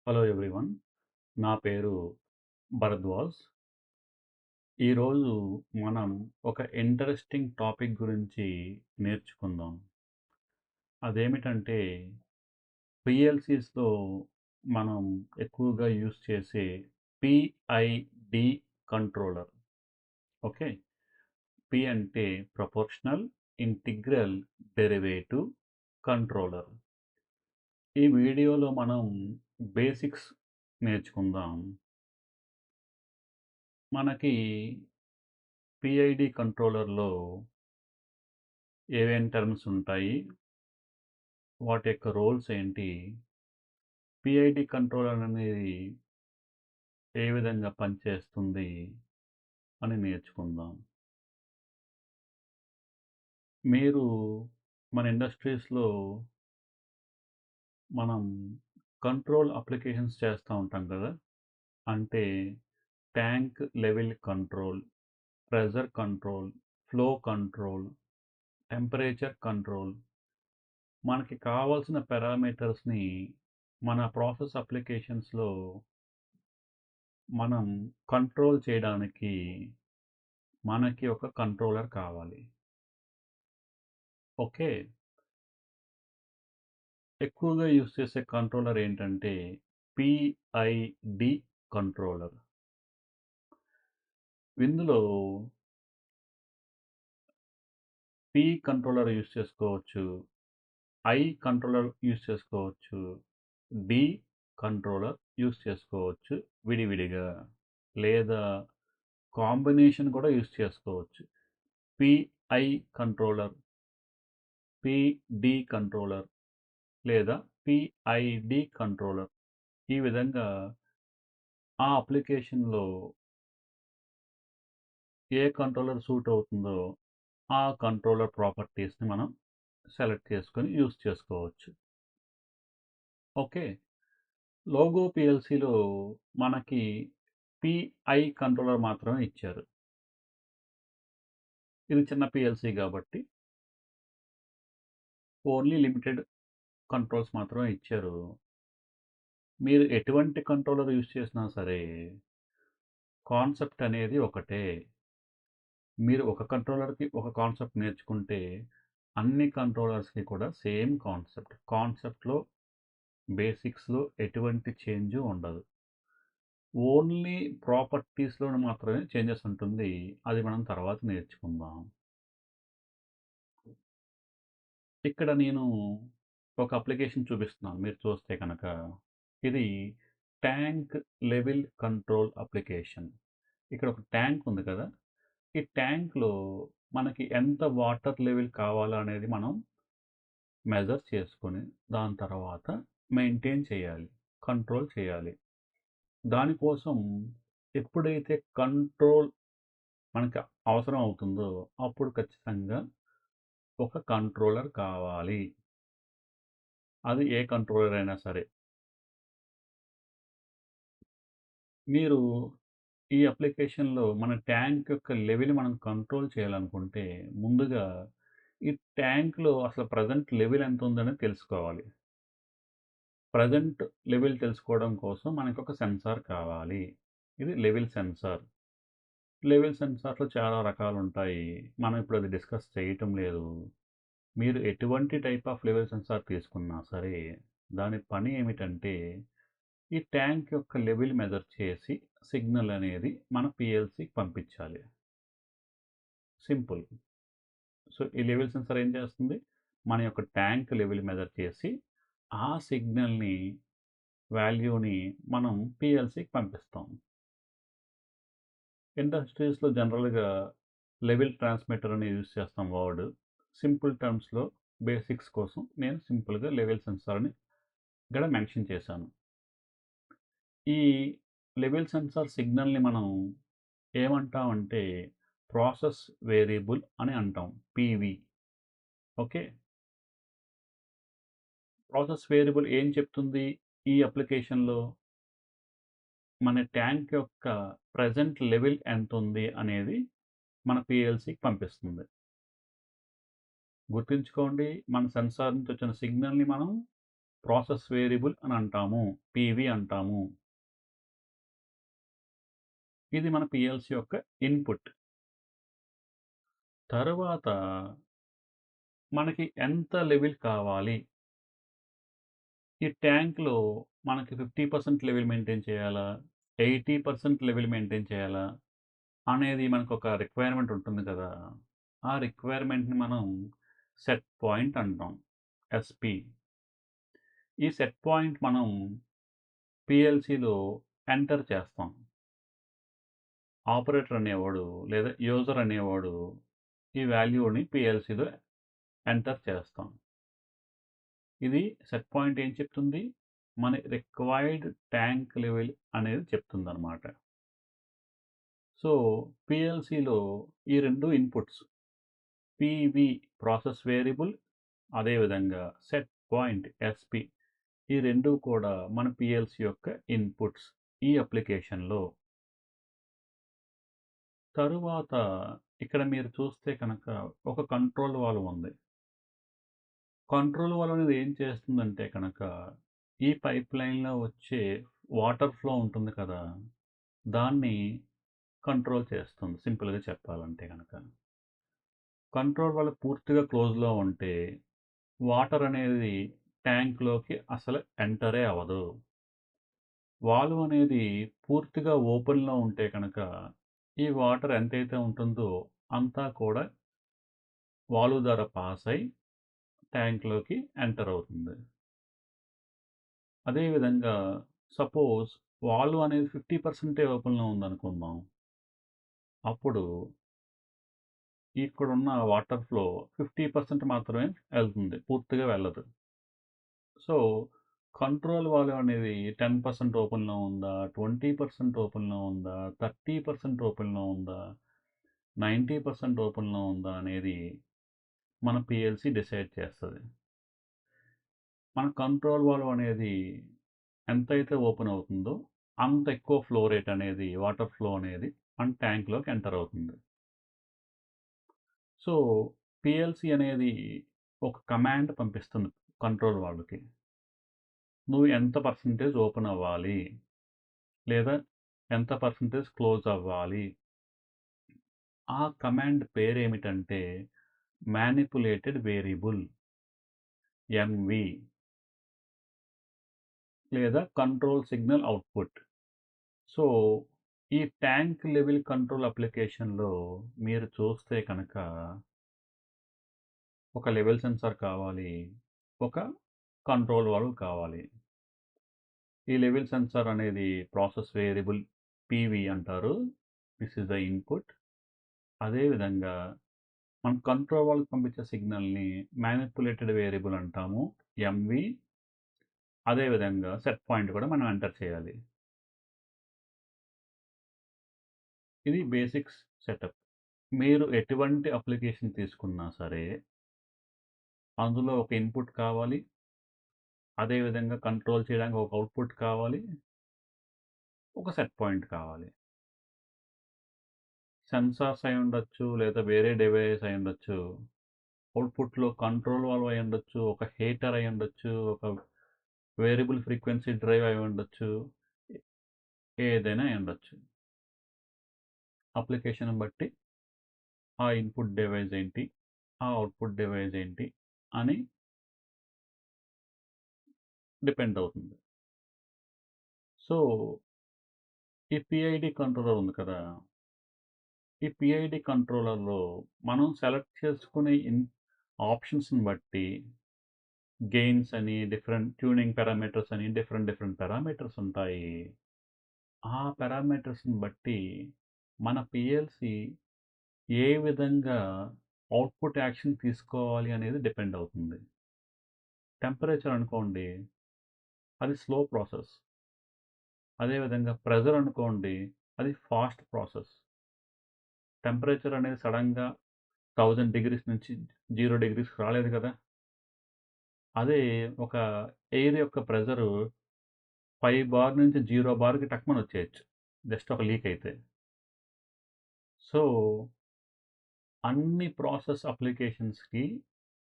Hello everyone. నా పేరు భరద్వాజ్. ఈరోజు మనం ఒక ఇంట్రెస్టింగ్ టాపిక్ గురించి నేర్చుకుందాం. అదేమిటంటే పిఎల్‌సిస్‌లో మనం ఎక్కువగా యూజ్ చేసే పిఐడి కంట్రోలర్. ఓకే. పి అంటే ప్రపోర్షనల్ ఇంటిగ్రల్ డెరివేటివ్ కంట్రోలర్. ఈ వీడియోలో మనం బేసిక్స్ నేర్చుకుందాం. మనకి పిఐడి కంట్రోలర్‌లో ఏవేం టర్మ్స్ ఉంటాయి? వాటి యొక్క రోల్స్ ఏంటి? పిఐడి కంట్రోలర్ అనేది ఏ విధంగా పనిచేస్తుంది అని నేర్చుకుందాం. మీరు మన ఇండస్ట్రీస్‌లో మనం కంట్రోల్ అప్లికేషన్స్ చేస్తా ఉంటాం కదా! అంటే tank level control, pressure control, flow control, temperature control. మనకి కావాల్సిన పారామీటర్స్‌ని మన ప్రాసెస్ అప్లికేషన్స్‌లో మనం కంట్రోల్ చేయడానికి మనకి ఒక కంట్రోలర్ కావాలి. ఓకే. ఎక్కువగా యూజ్ చేసే కంట్రోలర్ ఏంటంటే పిఐడి కంట్రోలర్. ఇందులో పి కంట్రోలర్ యూజ్ చేసుకోవచ్చు. ఐ కంట్రోలర్ యూజ్ చేసుకోవచ్చు. డి కంట్రోలర్ యూజ్ చేసుకోవచ్చు విడివిడిగా. లేదా కాంబినేషన్ కూడా యూజ్ చేసుకోవచ్చు. పిఐ కంట్రోలర్, పిడి కంట్రోలర్ లేదా పిఐడి కంట్రోలర్. ఈ విధంగా ఆ అప్లికేషన్‌లో ఏ కంట్రోలర్ సూట్ అవుతుందో ఆ కంట్రోలర్ ప్రాపర్టీస్‌ని మనం సెలెక్ట్ చేసుకొని యూజ్ చేసుకోవచ్చు. ఓకే. లోగో పీఎల్‌సీలో మనకి పిఐ కంట్రోలర్ మాత్రమే ఇచ్చారు. ఇది చిన్న పీఎల్‌సీ కాబట్టి ఓన్లీ లిమిటెడ్ కంట్రోల్స్ మాత్రమే ఇచ్చారు. మీరు ఎటువంటి కంట్రోలర్ యూజ్ చేసినా సరే కాన్సెప్ట్ అనేది ఒకటే. మీరు ఒక కంట్రోలర్‌కి ఒక కాన్సెప్ట్ నేర్చుకుంటే అన్ని కంట్రోలర్స్‌కి కూడా సేమ్ కాన్సెప్ట్. కాన్సెప్ట్‌లో, బేసిక్స్‌లో ఎటువంటి చేంజ్ ఉండదు. ఓన్లీ ప్రాపర్టీస్‌లోనే మాత్రమే చేంజెస్ ఉంటుంది. అది మనం తర్వాత నేర్చుకుందాం. ఇక్కడ నేను ఒక అప్లికేషన్ చూపిస్తున్నాను. మీరు చూస్తే కనుక ఇది ట్యాంక్ లెవెల్ కంట్రోల్ అప్లికేషన్. ఇక్కడ ఒక ట్యాంక్ ఉంది కదా! ఈ ట్యాంక్‌లో మనకి ఎంత వాటర్ లెవెల్ కావాలా అనేది మనం మెజర్ చేసుకొని దాని తర్వాత మెయింటైన్ చేయాలి. కంట్రోల్ చేయాలి. దానికోసం ఎప్పుడైతే కంట్రోల్ మనకి అవసరం అవుతుందో అప్పుడు ఖచ్చితంగా ఒక కంట్రోలర్ కావాలి. అది ఏ కంట్రోలర్ అయినా సరే. మీరు ఈ అప్లికేషన్‌లో మన ట్యాంక్ యొక్క లెవెల్ మనం కంట్రోల్ చేయాలనుకుంటే ముందుగా ఈ ట్యాంక్‌లో అసలు ప్రెజెంట్ లెవెల్ ఎంత ఉందనేది తెలుసుకోవాలి. ప్రెజెంట్ లెవెల్ తెలుసుకోవడం కోసం మనకొక సెన్సార్ కావాలి. ఇది లెవెల్ సెన్సార్. లెవెల్ సెన్సార్‌లో చాలా రకాలుంటాయి. మనం ఇప్పుడు అది డిస్కస్ చేయటం లేదు. మీరు ఎటువంటి టైప్ ఆఫ్ లెవెల్ సెన్సార్ తీసుకున్నా సరే, దాని పని ఏమిటంటే, ఈ ట్యాంక్ యొక్క లెవెల్ మెజర్ చేసి, సిగ్నల్ అనేది మన పీఎల్‌సీకి పంపించాలి. సింపుల్. సో, ఈ లెవెల్ సెన్సార్ ఏం చేస్తుంది? మన యొక్క ట్యాంక్ లెవెల్ మెజర్ చేసి, ఆ సిగ్నల్‌ని, వాల్యూని మనం పీఎల్‌సీకి పంపిస్తాం. ఇండస్ట్రీస్‌లో జనరల్‌గా లెవెల్ ట్రాన్స్మిటర్ అని యూజ్ చేస్తాం వర్డ్. సింపుల్ టర్మ్స్‌లో బేసిక్స్ కోసం నేను సింపుల్‌గా లెవెల్ సెన్సార్ అని ఇక్కడ మెన్షన్ చేశాను. ఈ లెవెల్ సెన్సార్ సిగ్నల్‌ని మనం ఏమంటామంటే ప్రాసెస్ వేరియబుల్ అని అంటాం. పీవీ. ఓకే. ప్రాసెస్ వేరియబుల్ ఏం చెప్తుంది ఈ అప్లికేషన్‌లో? మన ట్యాంక్ యొక్క ప్రెజెంట్ లెవెల్ ఎంతుంది అనేది మన పీఎల్‌సీకి పంపిస్తుంది. గుర్తుంచుకోండి మన సెన్సార్ నుంచి వచ్చిన సిగ్నల్‌ని మనం ప్రాసెస్ వేరియబుల్ అని అంటాము. పీవీ అంటాము. ఇది మన పీఎల్సీ యొక్క ఇన్‌పుట్. తరువాత మనకి ఎంత లెవెల్ కావాలి? ఈ ట్యాంక్‌లో మనకి 50% లెవెల్ మెయింటైన్ చేయాలా? 80% లెవెల్ మెయింటైన్ చేయాలా? అనేది మనకొక రిక్వైర్మెంట్ ఉంటుంది కదా! ఆ రిక్వైర్మెంట్‌ని మనం సెట్ పాయింట్ అంటాం. ఎస్‌పీ. ఈ సెట్ పాయింట్ మనం పీఎల్సీలో ఎంటర్ చేస్తాం. ఆపరేటర్ అనేవాడు లేదా యూజర్ అనేవాడు ఈ వాల్యూని పీఎల్సీలో ఎంటర్ చేస్తాం. ఇది సెట్ పాయింట్ ఏం చెప్తుంది? మన రిక్వైర్డ్ ట్యాంక్ లెవెల్ అనేది చెప్తుందనమాట. సో, పీఎల్సీలో ఈ 2 ఇన్‌పుట్స్ పీవీ ప్రాసెస్ వేరియబుల్, అదేవిధంగా సెట్ పాయింట్ ఎస్‌పీ ఈ 2 కూడా మన పీఎల్సీ యొక్క ఇన్‌పుట్స్ ఈ అప్లికేషన్‌లో. తరువాత ఇక్కడ మీరు చూస్తే కనుక ఒక కంట్రోల్ వాల్వ్ ఉంది. కంట్రోల్ వాల్వ్ అనేది ఏం చేస్తుందంటే కనుక ఈ పైప్‌లైన్‌లో వచ్చే వాటర్ ఫ్లో ఉంటుంది కదా! దాన్ని కంట్రోల్ చేస్తుంది సింపుల్‌గా చెప్పాలంటే గనక. కంట్రోల్ వాల్వ్ పూర్తిగా క్లోజ్‌లో ఉంటే వాటర్ అనేది ట్యాంక్‌లోకి అసలు ఎంటరే అవ్వదు. వాల్వ్ అనేది పూర్తిగా ఓపెన్‌లో ఉంటే కనుక ఈ వాటర్ ఎంతైతే ఉంటుందో అంతా కూడా వాల్వ్ ద్వారా పాస్ అయ్యి ట్యాంక్‌లోకి ఎంటర్ అవుతుంది. అదేవిధంగా సపోజ్ వాల్వ్ అనేది 50% ఓపెన్‌లో ఉందనుకుందాం. అప్పుడు ఇక్కడున్న వాటర్ ఫ్లో 50% మాత్రమే ఎళ్తుంది. పూర్తిగా వెళ్ళదు. సో, కంట్రోల్ వాల్వ్ అనేది 10% ఓపెన్‌లో ఉందా? 20% ఓపెన్‌లో ఉందా? 30% ఓపెన్‌లో ఉందా? 90% ఓపెన్‌లో ఉందా? అనేది మన పీఎల్సీ డిసైడ్ చేస్తది. మన కంట్రోల్ వాల్వ్ అనేది ఎంతైతే ఓపెన్ అవుతుందో, అంత ఎక్కువ ఫ్లో రేట్ అనేది వాటర్ ఫ్లో అనేది మన ట్యాంక్‌లోకి ఎంటర్ అవుతుంది. సో, పీఎల్సీ అనేది ఒక కమాండ్ పంపిస్తుంది కంట్రోల్ వాల్వ్‌కి. నువ్వు ఎంత పర్సెంటేజ్ ఓపెన్ అవ్వాలి? లేదా ఎంత పర్సెంటేజ్ క్లోజ్ అవ్వాలి? ఆ కమాండ్ పేరేమిటంటే మానిప్యులేటెడ్ వేరియబుల్ ఎంవి లేదా కంట్రోల్ సిగ్నల్ అవుట్‌పుట్. సో, ఈ ట్యాంక్ లెవెల్ కంట్రోల్ అప్లికేషన్‌లో మీరు చూస్తే కనుక ఒక లెవెల్ సెన్సార్ కావాలి. ఒక కంట్రోల్ వాల్వ్ కావాలి. ఈ లెవెల్ సెన్సార్ అనేది ప్రాసెస్ వేరియబుల్ పీవీ అంటారు. This is the input. అదేవిధంగా మనం కంట్రోల్ వాల్వ్‌కి పంపించే సిగ్నల్‌ని మానిప్యులేటెడ్ వేరియబుల్ అంటాము. ఎంవి. అదేవిధంగా సెట్ పాయింట్ కూడా మనం ఎంటర్ చేయాలి. ఇది బేసిక్స్ సెటప్. మీరు ఎటువంటి అప్లికేషన్ తీసుకున్నా సరే, అందులో ఒక ఇన్‌పుట్ కావాలి. అదేవిధంగా కంట్రోల్ చేయడానికి ఒక అవుట్‌పుట్ కావాలి. ఒక సెట్ పాయింట్ కావాలి. సెన్సార్స్ అయ్యుండొచ్చు, లేదా వేరే డివైస్ అయ్యుండొచ్చు. అవుట్‌పుట్‌లో కంట్రోల్ వాల్వ్ అయ్యుండొచ్చు, ఒక హీటర్ అయ్యుండొచ్చు, ఒక వేరియబుల్ ఫ్రీక్వెన్సీ డ్రైవ్ అయ్యుండొచ్చు. ఏదైనా అయ్యుండొచ్చు. అప్లికేషన్‌ని బట్టి ఆ ఇన్‌పుట్ డివైస్ ఏంటి? ఆ అవుట్‌పుట్ డివైస్ ఏంటి? అని డిపెండ్ అవుతుంది. సో, ఈ పీఐడీ కంట్రోలర్ ఉంది కదా! ఈ పీఐడీ కంట్రోలర్‌లో మనం సెలెక్ట్ చేసుకునే ఆప్షన్స్‌ని బట్టి గెయిన్స్ అని, డిఫరెంట్ ట్యూనింగ్ పారామీటర్స్ అని డిఫరెంట్ పారామీటర్స్ ఉంటాయి. ఆ పారామీటర్స్‌ని బట్టి మన పీఎల్సీ ఏ విధంగా అవుట్‌పుట్ యాక్షన్ తీసుకోవాలి అనేది డిపెండ్ అవుతుంది. టెంపరేచర్ అనుకోండి, అది స్లో ప్రాసెస్. అదేవిధంగా ప్రెషర్ అనుకోండి, అది ఫాస్ట్ ప్రాసెస్. టెంపరేచర్ అనేది సడెన్‌గా 1000 డిగ్రీస్ నుంచి 0 డిగ్రీస్‌కి రాలేదు కదా! అదే ఒక ఎయిర్ యొక్క ప్రెషరు 5 బార్ నుంచి 0 బార్‌కి టక్‌మని వచ్చేయొచ్చు. జస్ట్ ఒక లీక్ అయితే. సో, అన్ని ప్రాసెస్ అప్లికేషన్స్‌కి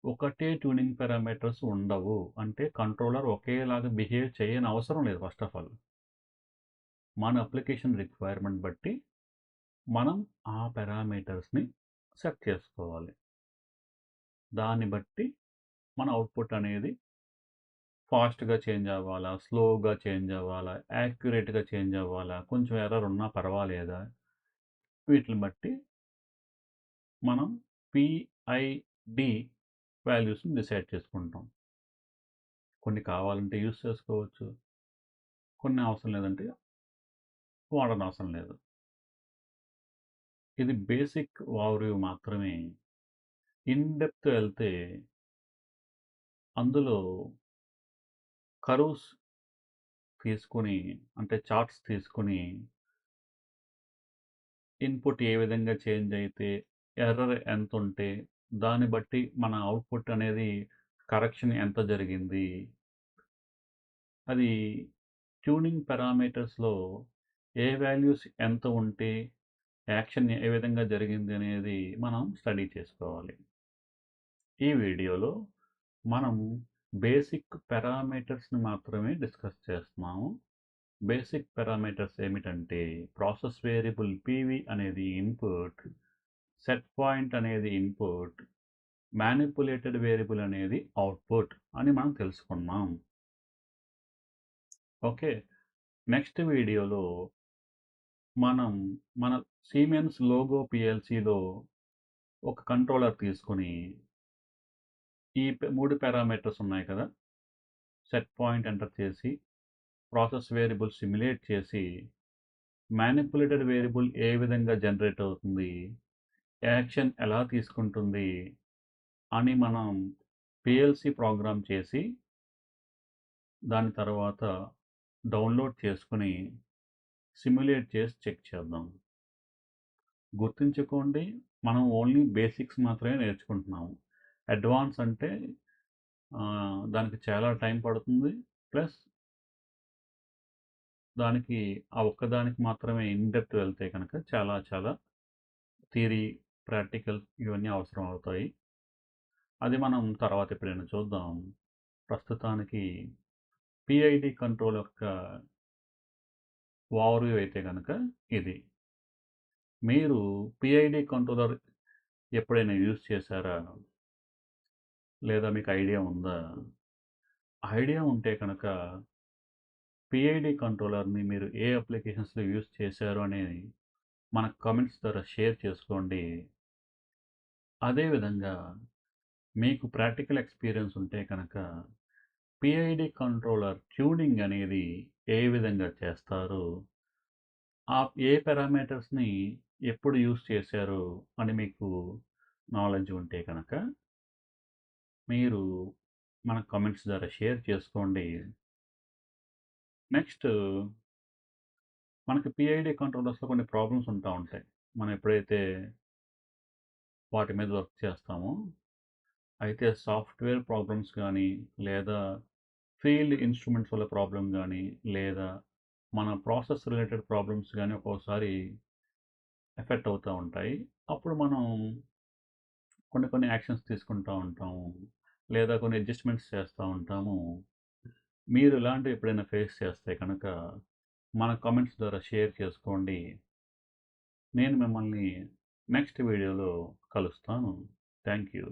ఒకటే ట్యూనింగ్ పారామీటర్స్ ఉండవు. అంటే కంట్రోలర్ ఒకేలాగా బిహేవ్ చేయనవసరం లేదు ఫస్ట్ ఆఫ్ ఆల్. మన అప్లికేషన్ రిక్వైర్మెంట్ బట్టి మనం ఆ పారామీటర్స్‌ని సెట్ చేసుకోవాలి. దాన్ని బట్టి మన అవుట్‌పుట్ అనేది ఫాస్ట్‌గా చేంజ్ అవ్వాలా? స్లోగా చేంజ్ అవ్వాలా? యాక్యురేట్‌గా చేంజ్ అవ్వాలా? కొంచెం ఎర్రర్ ఉన్నా పర్వాలేదా? వీటిని బట్టి మనం పిఐడి వాల్యూస్‌ని డిసైడ్ చేసుకుంటాం. కొన్ని కావాలంటే యూజ్ చేసుకోవచ్చు. కొన్ని అవసరం లేదంటే వాడనవసరం లేదు. ఇది బేసిక్ ఓవర్‌వ్యూ మాత్రమే. ఇన్ డెప్త్ వెళ్తే అందులో కర్వ్స్ తీసుకొని అంటే చార్ట్స్ తీసుకొని ఇన్‌పుట్ ఏ విధంగా చేంజ్ అయితే ఎర్రర్ ఎంతుంటే దాన్ని బట్టి మన అవుట్‌పుట్ అనేది కరెక్షన్ ఎంత జరిగింది? అది ట్యూనింగ్ పారామీటర్స్‌లో ఏ వాల్యూస్ ఎంత ఉంటే యాక్షన్ ఏ విధంగా జరిగింది అనేది మనం స్టడీ చేసుకోవాలి. ఈ వీడియోలో మనం బేసిక్ పారామీటర్స్‌ని మాత్రమే డిస్కస్ చేస్తున్నాము. బేసిక్ పారామీటర్స్ ఏమిటంటే ప్రాసెస్ వేరియబుల్ పీవీ అనేది ఇన్పుట్, సెట్ పాయింట్ అనేది ఇన్పుట్, మానిప్యులేటెడ్ వేరియబుల్ అనేది అవుట్పుట్ అని మనం తెలుసుకున్నాం. ఓకే. నెక్స్ట్ వీడియోలో మనం మన సిమెన్స్ లోగో పిఎల్సిలో ఒక కంట్రోలర్ తీసుకొని ఈ 3 పారామీటర్స్ ఉన్నాయి కదా! సెట్ పాయింట్ ఎంటర్ చేసి, ప్రాసెస్ వేరియబుల్ సిమ్యులేట్ చేసి, మానిప్యులేటెడ్ వేరియబుల్ ఏ విధంగా జనరేట్ అవుతుంది, యాక్షన్ ఎలా తీసుకుంటుంది అని మనం పిఎల్సి ప్రోగ్రామ్ చేసి, దాని తర్వాత డౌన్లోడ్ చేసుకొని, సిమ్యులేట్ చేసి చెక్ చేద్దాం. గుర్తుంచుకోండి, మనం ఓన్లీ బేసిక్స్ మాత్రమే నేర్చుకుంటున్నాము. అడ్వాన్స్ అంటే దానికి చాలా టైం పడుతుంది. ప్లస్ దానికి ఆ ఒక్కదానికి మాత్రమే ఇన్ డెప్త్ వెళ్తే కనుక చాలా చాలా థియరీ, ప్రాక్టికల్ ఇవన్నీ అవసరం అవుతాయి. అది మనం తర్వాత ఎప్పుడైనా చూద్దాం. ప్రస్తుతానికి పిఐడి కంట్రోల్ యొక్క ఓవర్‌వ్యూ అయితే గనక ఇది. మీరు పిఐడి కంట్రోలర్ ఎప్పుడైనా యూజ్ చేశారా? లేదా మీకు ఐడియా ఉందా? ఐడియా ఉంటే కనుక పిఐడి కంట్రోలర్‌ని మీరు ఏ అప్లికేషన్స్‌లో యూజ్ చేశారు అనేది మన కామెంట్స్ ద్వారా షేర్ చేసుకోండి. అదేవిధంగా మీకు ప్రాక్టికల్ ఎక్స్‌పీరియన్స్ ఉంటే కనుక పిఐడి కంట్రోలర్ ట్యూనింగ్ అనేది ఏ విధంగా చేస్తారు? ఏ పారామీటర్స్‌ని ఎప్పుడు యూజ్ చేశారు అని మీకు నాలెడ్జ్ ఉంటే కనుక మీరు మన కామెంట్స్ ద్వారా షేర్ చేసుకోండి. నెక్స్ట్ మనకి పిఐడి కంట్రోలర్స్‌లో కొన్ని ప్రాబ్లమ్స్ ఉంటాయి. మనం ఎప్పుడైతే వాటి మీద వర్క్ చేస్తామో, అయితే సాఫ్ట్‌వేర్ ప్రాబ్లమ్స్ గానీ, లేదా ఫీల్డ్ ఇన్‌స్ట్రుమెంట్స్ వల్ల ప్రాబ్లమ్ గానీ, లేదా మన ప్రాసెస్ రిలేటెడ్ ప్రాబ్లమ్స్ గానీ ఒక్కోసారి ఎఫెక్ట్ అవుతా ఉంటాయి. అప్పుడు మనం కొన్ని కొన్ని యాక్షన్స్ తీసుకుంటా ఉంటాము. లేదా కొన్ని అడ్జస్ట్‌మెంట్స్ చేస్తా ఉంటాము. మీరు ఇలాంటివి ఎప్పుడైనా ఫేస్ చేస్తే కనుక మన కామెంట్స్ ద్వారా షేర్ చేసుకోండి. నేను మిమ్మల్ని నెక్స్ట్ వీడియోలో కలుస్తాను. Thank you.